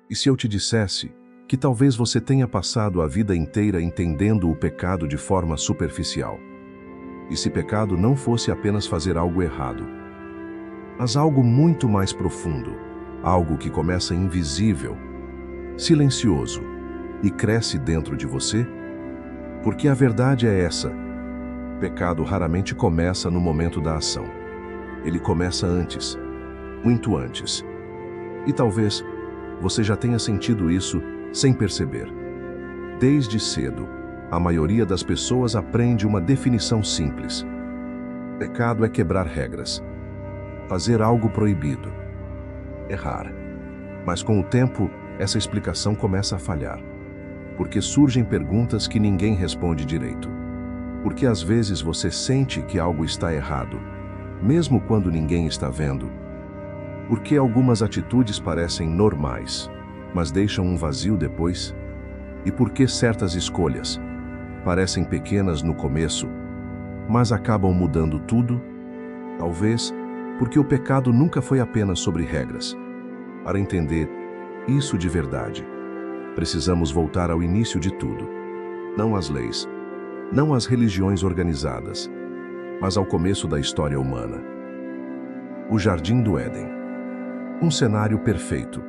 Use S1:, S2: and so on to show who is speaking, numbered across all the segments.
S1: E se eu te dissesse que talvez você tenha passado a vida inteira entendendo o pecado de forma superficial? E se pecado não fosse apenas fazer algo errado, mas algo muito mais profundo, algo que começa invisível, silencioso e cresce dentro de você? Porque a verdade é essa: pecado raramente começa no momento da ação. Ele começa antes, muito antes. E talvez você já tenha sentido isso sem perceber. Desde cedo, a maioria das pessoas aprende uma definição simples. Pecado é quebrar regras, fazer algo proibido, errar. Mas com o tempo, essa explicação começa a falhar, porque surgem perguntas que ninguém responde direito. Porque às vezes você sente que algo está errado, mesmo quando ninguém está vendo. Porque algumas atitudes parecem normais, mas deixam um vazio depois. E porque certas escolhas parecem pequenas no começo, mas acabam mudando tudo. Talvez porque o pecado nunca foi apenas sobre regras. Para entender isso de verdade, precisamos voltar ao início de tudo. Não às leis, não às religiões organizadas, mas ao começo da história humana. O Jardim do Éden. Um cenário perfeito.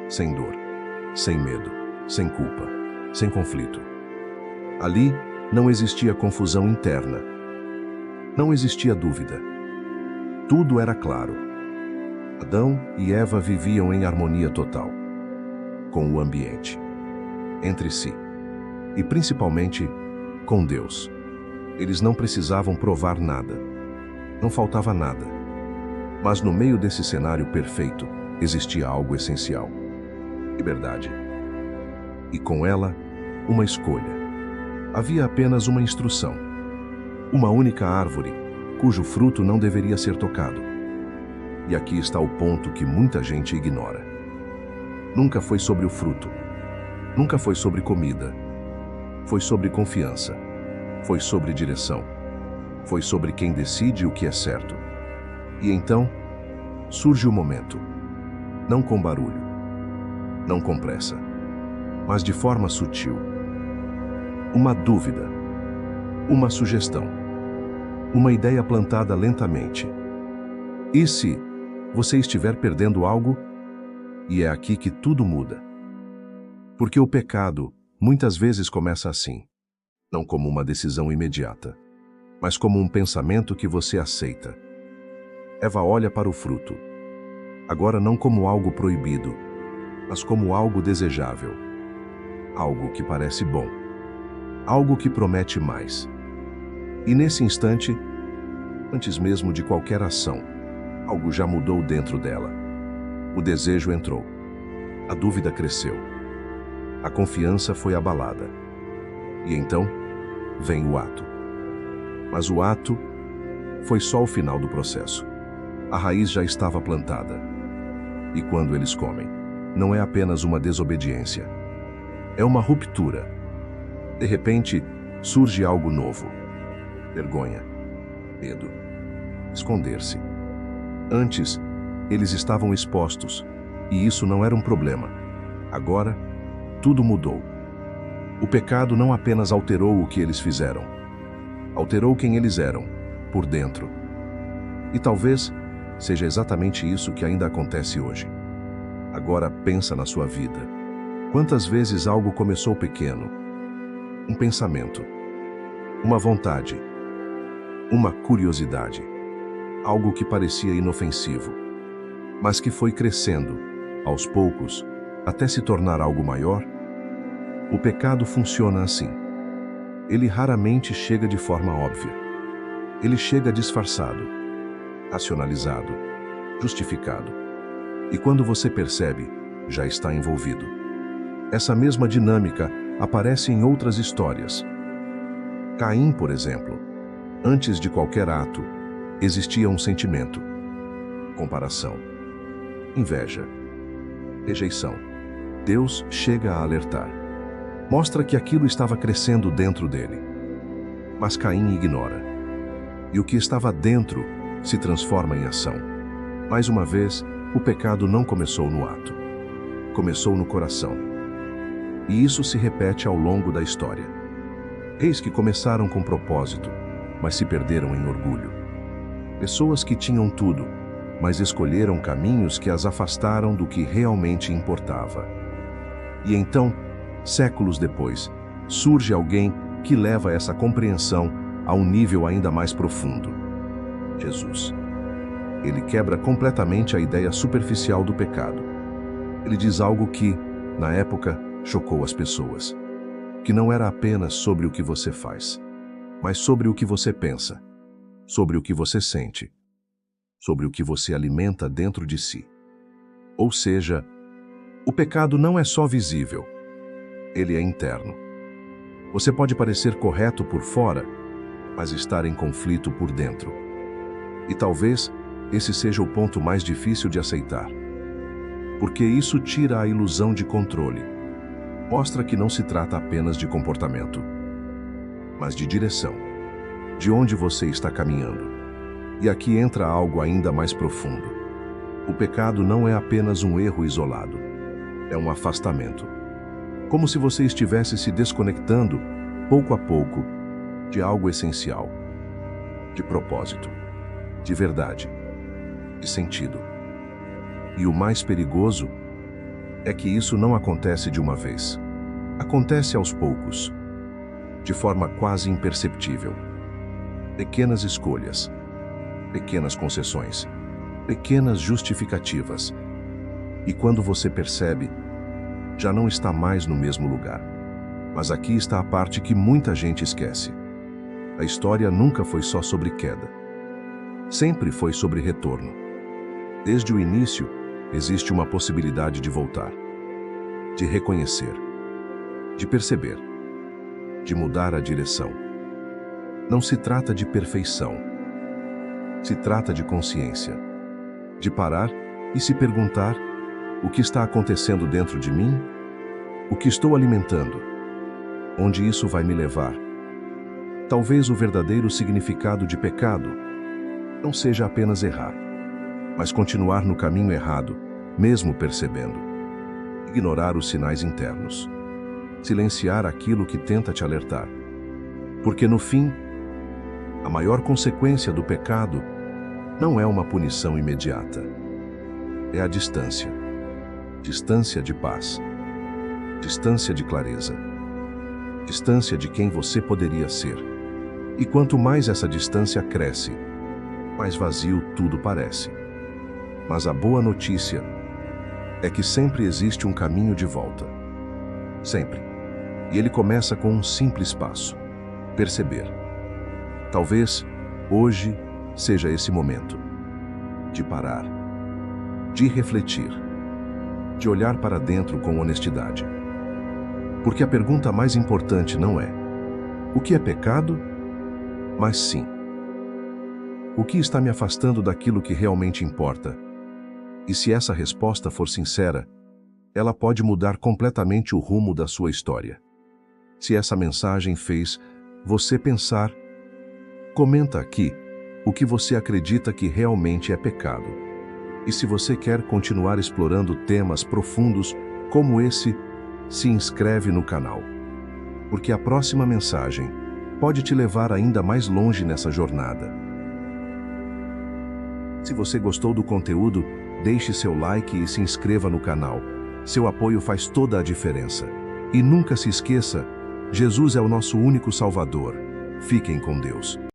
S1: Sem dor, sem medo, sem culpa, sem conflito. Ali não existia confusão interna. Não existia dúvida. Tudo era claro. Adão e Eva viviam em harmonia total, com o ambiente, entre si e principalmente com Deus. Eles não precisavam provar nada. Não faltava nada. Mas no meio desse cenário perfeito existia algo essencial: liberdade. E com ela, uma escolha. Havia apenas uma instrução. Uma única árvore, cujo fruto não deveria ser tocado. E aqui está o ponto que muita gente ignora. Nunca foi sobre o fruto. Nunca foi sobre comida. Foi sobre confiança. Foi sobre direção. Foi sobre quem decide o que é certo. E então, surge o momento. Não com barulho. Não com pressa. Mas de forma sutil. Uma dúvida. Uma sugestão. Uma ideia plantada lentamente. E se você estiver perdendo algo? E é aqui que tudo muda. Porque o pecado muitas vezes começa assim, não como uma decisão imediata, mas como um pensamento que você aceita. Eva olha para o fruto, agora não como algo proibido, mas como algo desejável. Algo que parece bom. Algo que promete mais. E nesse instante, antes mesmo de qualquer ação, algo já mudou dentro dela. O desejo entrou. A dúvida cresceu. A confiança foi abalada. E então, vem o ato. Mas o ato foi só o final do processo. A raiz já estava plantada. E quando eles comem, não é apenas uma desobediência. É uma ruptura. De repente, surge algo novo. Vergonha. Medo. Esconder-se. Antes, eles estavam expostos, e isso não era um problema. Agora, tudo mudou. O pecado não apenas alterou o que eles fizeram, alterou quem eles eram, por dentro. E talvez seja exatamente isso que ainda acontece hoje. Agora pensa na sua vida. Quantas vezes algo começou pequeno? Um pensamento, uma vontade, uma curiosidade, algo que parecia inofensivo, mas que foi crescendo, aos poucos, até se tornar algo maior. O pecado funciona assim. Ele raramente chega de forma óbvia. Ele chega disfarçado, racionalizado, justificado. E quando você percebe, já está envolvido. Essa mesma dinâmica aparece em outras histórias. Caim, por exemplo, antes de qualquer ato, existia um sentimento: comparação, inveja, rejeição. Deus chega a alertar. Mostra que aquilo estava crescendo dentro dele. Mas Caim ignora. E o que estava dentro se transforma em ação. Mais uma vez, o pecado não começou no ato. começou no coração. E isso se repete ao longo da história. Reis que começaram com propósito, mas se perderam em orgulho. Pessoas que tinham tudo, mas escolheram caminhos que as afastaram do que realmente importava. E então, séculos depois, surge alguém que leva essa compreensão a um nível ainda mais profundo. Jesus. Ele quebra completamente a ideia superficial do pecado. Ele diz algo que, na época, chocou as pessoas. Que não era apenas sobre o que você faz, mas sobre o que você pensa, sobre o que você sente, sobre o que você alimenta dentro de si. Ou seja, o pecado não é só visível, ele é interno. Você pode parecer correto por fora, mas estar em conflito por dentro. E talvez esse seja o ponto mais difícil de aceitar. Porque isso tira a ilusão de controle. Mostra que não se trata apenas de comportamento, mas de direção, de onde você está caminhando. E aqui entra algo ainda mais profundo. O pecado não é apenas um erro isolado, é um afastamento. Como se você estivesse se desconectando, pouco a pouco, de algo essencial, de propósito, de verdade, de sentido. E o mais perigoso é que isso não acontece de uma vez. Acontece aos poucos, de forma quase imperceptível. Pequenas escolhas, pequenas concessões, pequenas justificativas. E quando você percebe, já não está mais no mesmo lugar. Mas aqui está a parte que muita gente esquece. A história nunca foi só sobre queda. Sempre foi sobre retorno. Desde o início, existe uma possibilidade de voltar, de reconhecer, de perceber, de mudar a direção. Não se trata de perfeição. Se trata de consciência, de parar e se perguntar: o que está acontecendo dentro de mim? O que estou alimentando? Onde isso vai me levar? Talvez o verdadeiro significado de pecado não seja apenas errar, mas continuar no caminho errado, mesmo percebendo. Ignorar os sinais internos. Silenciar aquilo que tenta te alertar. Porque no fim, a maior consequência do pecado não é uma punição imediata. É a distância. Distância de paz. Distância de clareza. Distância de quem você poderia ser. E quanto mais essa distância cresce, mais vazio tudo parece. Mas a boa notícia é que sempre existe um caminho de volta. Sempre. E ele começa com um simples passo: perceber. Talvez, hoje, seja esse momento. De parar. De refletir. De olhar para dentro com honestidade. Porque a pergunta mais importante não é: o que é pecado? Mas sim: o que está me afastando daquilo que realmente importa? E se essa resposta for sincera, ela pode mudar completamente o rumo da sua história. Se essa mensagem fez você pensar, comenta aqui o que você acredita que realmente é pecado. E se você quer continuar explorando temas profundos como esse, se inscreve no canal. Porque a próxima mensagem pode te levar ainda mais longe nessa jornada. Se você gostou do conteúdo, deixe seu like e se inscreva no canal. Seu apoio faz toda a diferença. E nunca se esqueça, Jesus é o nosso único Salvador. Fiquem com Deus.